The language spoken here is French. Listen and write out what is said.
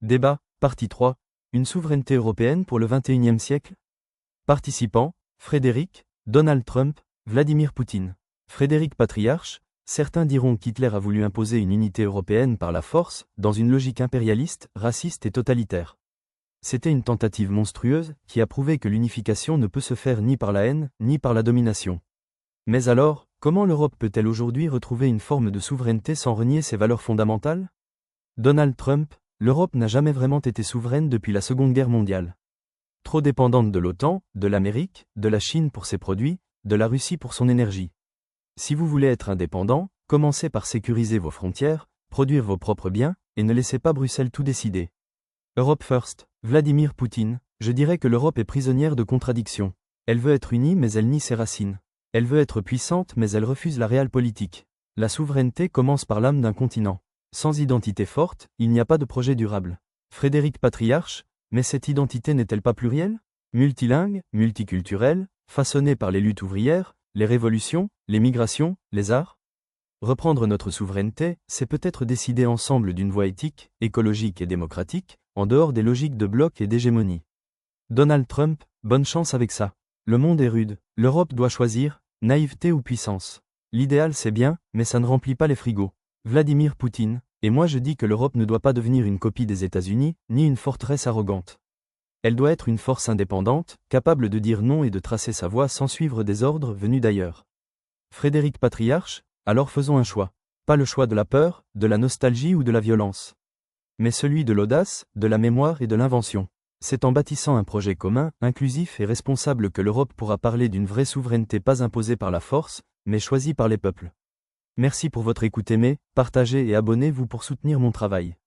Débat, partie 3. Une souveraineté européenne pour le XXIe siècle? Participants, Frédéric, Donald Trump, Vladimir Poutine. Frédéric Patriarche, certains diront qu'Hitler a voulu imposer une unité européenne par la force, dans une logique impérialiste, raciste et totalitaire. C'était une tentative monstrueuse, qui a prouvé que l'unification ne peut se faire ni par la haine, ni par la domination. Mais alors, comment l'Europe peut-elle aujourd'hui retrouver une forme de souveraineté sans renier ses valeurs fondamentales? Donald Trump, l'Europe n'a jamais vraiment été souveraine depuis la Seconde Guerre mondiale. Trop dépendante de l'OTAN, de l'Amérique, de la Chine pour ses produits, de la Russie pour son énergie. Si vous voulez être indépendant, commencez par sécuriser vos frontières, produire vos propres biens, et ne laissez pas Bruxelles tout décider. Europe First, Vladimir Poutine, je dirais que l'Europe est prisonnière de contradictions. Elle veut être unie mais elle nie ses racines. Elle veut être puissante mais elle refuse la réelle politique. La souveraineté commence par l'âme d'un continent. Sans identité forte, il n'y a pas de projet durable. Frédéric Patriarche, mais cette identité n'est-elle pas plurielle? Multilingue, multiculturelle, façonnée par les luttes ouvrières, les révolutions, les migrations, les arts? Reprendre notre souveraineté, c'est peut-être décider ensemble d'une voie éthique, écologique et démocratique, en dehors des logiques de bloc et d'hégémonie. Donald Trump, bonne chance avec ça. Le monde est rude, l'Europe doit choisir, naïveté ou puissance. L'idéal c'est bien, mais ça ne remplit pas les frigos. Vladimir Poutine, et moi je dis que l'Europe ne doit pas devenir une copie des États-Unis, ni une forteresse arrogante. Elle doit être une force indépendante, capable de dire non et de tracer sa voie sans suivre des ordres venus d'ailleurs. Frédéric Patriarche, alors faisons un choix. Pas le choix de la peur, de la nostalgie ou de la violence. Mais celui de l'audace, de la mémoire et de l'invention. C'est en bâtissant un projet commun, inclusif et responsable que l'Europe pourra parler d'une vraie souveraineté pas imposée par la force, mais choisie par les peuples. Merci pour votre écoute, aimez, partagez et abonnez-vous pour soutenir mon travail.